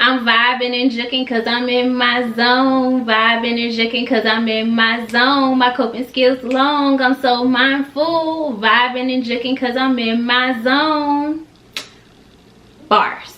I'm vibing and juking cause I'm in my zone. Vibing and juking cause I'm in my zone. My coping skills long, I'm so mindful. Vibing and juking cause I'm in my zone. Bars.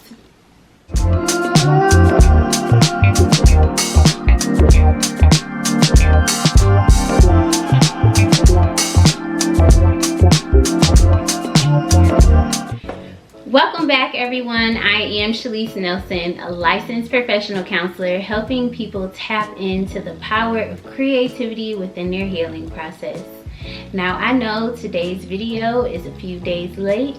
Welcome back, everyone. I am Shalise Nelson, a licensed professional counselor helping people tap into the power of creativity within their healing process. Now, I know today's video is a few days late,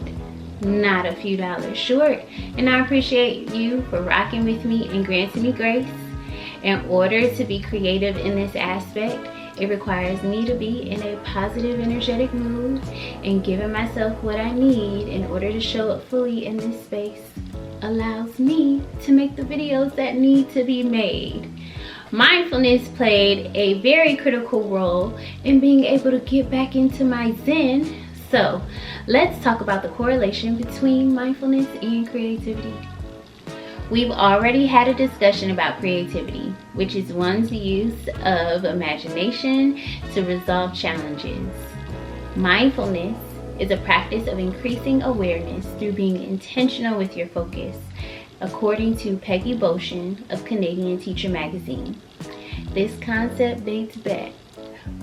not a few dollars short, and I appreciate you for rocking with me and granting me grace. In order to be creative in this aspect, it requires me to be in a positive, energetic mood and giving myself what I need in order to show up fully in this space allows me to make the videos that need to be made. Mindfulness played a very critical role in being able to get back into my zen. So let's talk about the correlation between mindfulness and creativity. We've already had a discussion about creativity, which is one's use of imagination to resolve challenges. Mindfulness is a practice of increasing awareness through being intentional with your focus, according to Peggy Boshin of Canadian Teacher Magazine. This concept dates back,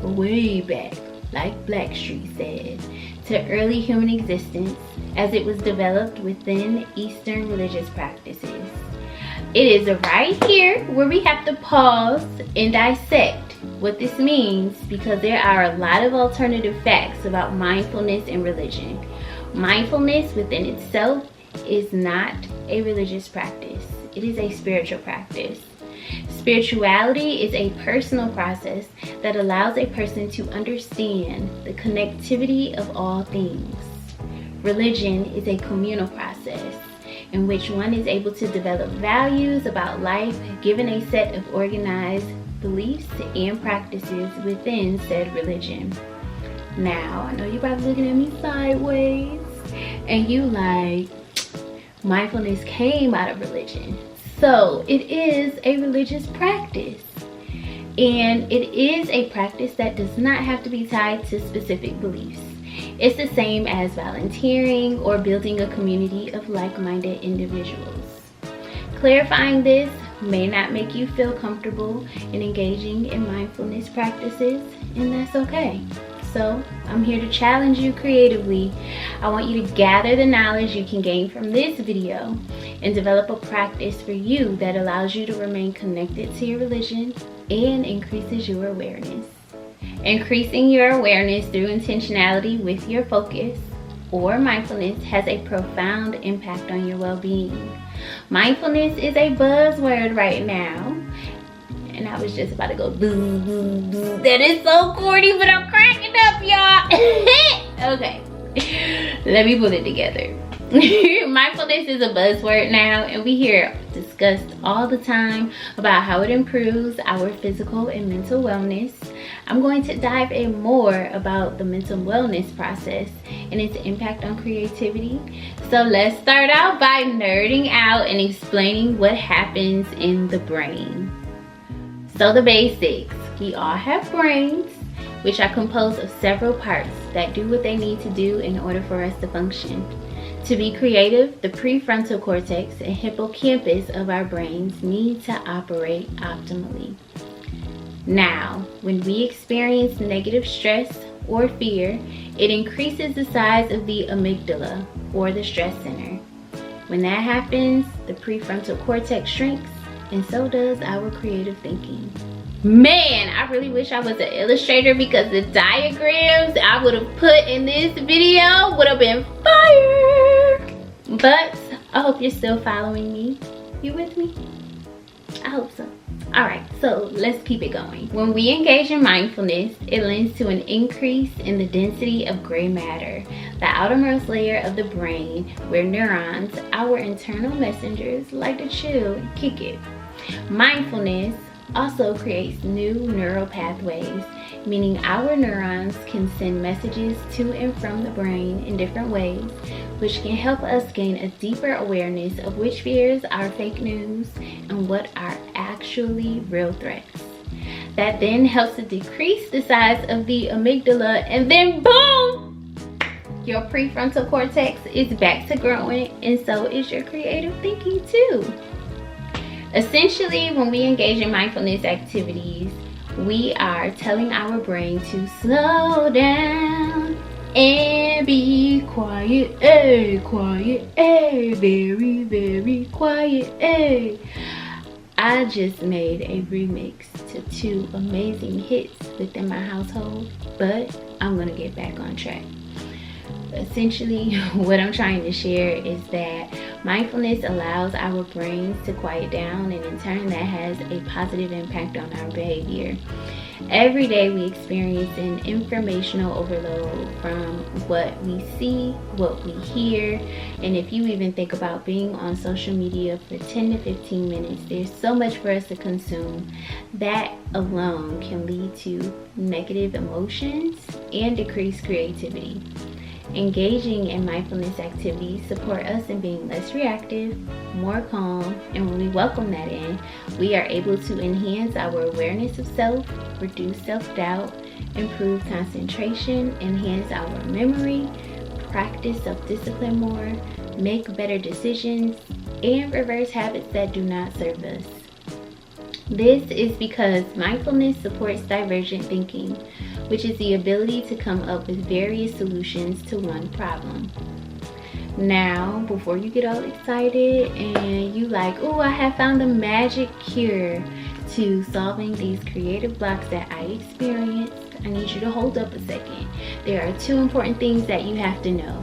way back, like Blackstreet said, to early human existence as it was developed within Eastern religious practices. It is right here where we have to pause and dissect what this means, because there are a lot of alternative facts about mindfulness and religion. Mindfulness within itself is not a religious practice. It is a spiritual practice. Spirituality is a personal process that allows a person to understand the connectivity of all things. Religion is a communal process in which one is able to develop values about life given a set of organized beliefs and practices within said religion. Now, I know you're probably looking at me sideways and you like, mindfulness came out of religion. So it is a religious practice, and it is a practice that does not have to be tied to specific beliefs. It's the same as volunteering or building a community of like-minded individuals. Clarifying this may not make you feel comfortable in engaging in mindfulness practices, and that's okay. So I'm here to challenge you creatively. I want you to gather the knowledge you can gain from this video and develop a practice for you that allows you to remain connected to your religion and increases your awareness. Increasing your awareness through intentionality with your focus or mindfulness has a profound impact on your well-being. Mindfulness is a buzzword right now. And I was just about to go boo, boo, boo. That is so corny, but I'm cracking up, y'all. Okay, let me put it together. Mindfulness is a buzzword now, and we hear discussed all the time about how it improves our physical and mental wellness. I'm going to dive in more about the mental wellness process and its impact on creativity. So let's start out by nerding out and explaining what happens in the brain. So the basics, we all have brains, which are composed of several parts that do what they need to do in order for us to function. To be creative, the prefrontal cortex and hippocampus of our brains need to operate optimally. Now, when we experience negative stress or fear, it increases the size of the amygdala, or the stress center. When that happens, the prefrontal cortex shrinks, and so does our creative thinking. Man, I really wish I was an illustrator, because the diagrams I would have put in this video would have been fire. But I hope you're still following me. You with me? I hope so. Alright, so let's keep it going. When we engage in mindfulness, it lends to an increase in the density of gray matter, the outermost layer of the brain where neurons, our internal messengers, like to chill and kick it. Mindfulness also creates new neural pathways meaning our neurons can send messages to and from the brain in different ways, which can help us gain a deeper awareness of which fears are fake news and what are actually real threats. That then helps to decrease the size of the amygdala, and then boom! Your prefrontal cortex is back to growing, and so is your creative thinking too. Essentially, when we engage in mindfulness activities, we are telling our brain to slow down and be quiet, quiet, very, very quiet, I just made a remix to 2 amazing hits within my household, but I'm gonna get back on track. Essentially, what I'm trying to share is that mindfulness allows our brains to quiet down, and in turn that has a positive impact on our behavior. Every day we experience an informational overload from what we see, what we hear, and if you even think about being on social media for 10 to 15 minutes, there's so much for us to consume. That alone can lead to negative emotions and decreased creativity. Engaging in mindfulness activities support us in being less reactive, more calm, and when we welcome that in, we are able to enhance our awareness of self, reduce self-doubt, improve concentration, enhance our memory, practice self-discipline more, make better decisions, and reverse habits that do not serve us. This is because mindfulness supports divergent thinking, which is the ability to come up with various solutions to one problem. Now, before you get all excited and you like, oh, I have found the magic cure to solving these creative blocks that I experienced, I need you to hold up a second. There are 2 important things that you have to know.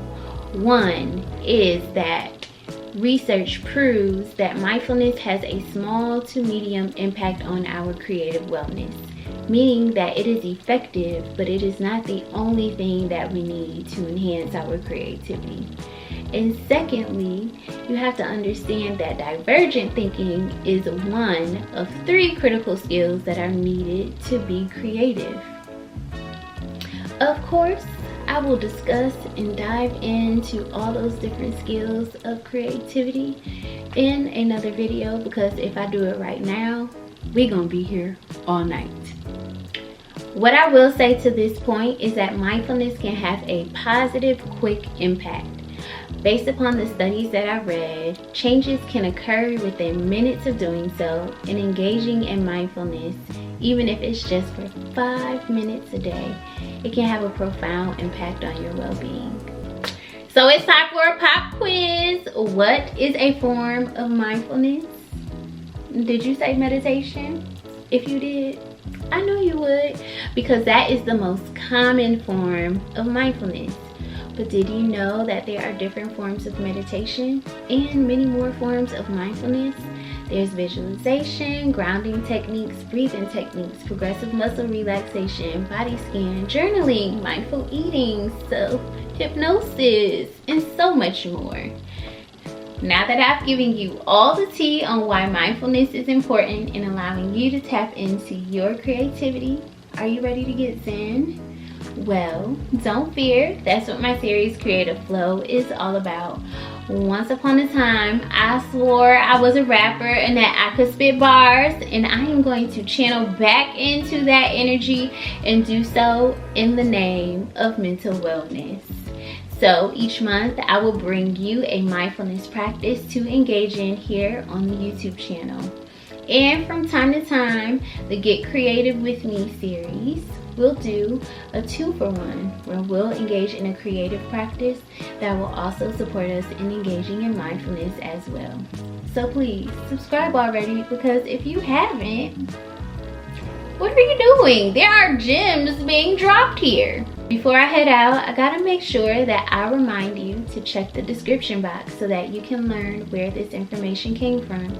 One is that research proves that mindfulness has a small to medium impact on our creative wellness, meaning that it is effective, but it is not the only thing that we need to enhance our creativity. And secondly, you have to understand that divergent thinking is one of 3 critical skills that are needed to be creative. Of course, I will discuss and dive into all those different skills of creativity in another video, because if I do it right now, we're gonna be here all night. What I will say to this point is that mindfulness can have a positive, quick impact. Based upon the studies that I read, changes can occur within minutes of doing so, and engaging in mindfulness, even if it's just for 5 minutes a day, it can have a profound impact on your well-being. So it's time for a pop quiz. What is a form of mindfulness? Did you say meditation? If you did, I know you would, because that is the most common form of mindfulness. But did you know that there are different forms of meditation and many more forms of mindfulness? There's visualization, grounding techniques, breathing techniques, progressive muscle relaxation, body scan, journaling, mindful eating, self-hypnosis, and so much more. Now that I've given you all the tea on why mindfulness is important in allowing you to tap into your creativity, are you ready to get zen? Well, don't fear. That's what my series Creative Flow is all about. Once upon a time, I swore I was a rapper and that I could spit bars, and I am going to channel back into that energy and do so in the name of mental wellness. So each month, I will bring you a mindfulness practice to engage in here on the YouTube channel. And from time to time, the Get Creative With Me series, we'll do a 2-for-1 where we'll engage in a creative practice that will also support us in engaging in mindfulness as well. So please subscribe already, because if you haven't, what are you doing? There are gems being dropped here. Before I head out, I gotta make sure that I remind you to check the description box so that you can learn where this information came from.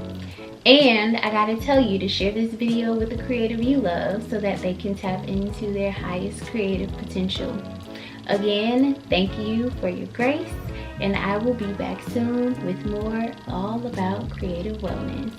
And I gotta tell you to share this video with a creative you love so that they can tap into their highest creative potential. Again, thank you for your grace, and I will be back soon with more all about creative wellness.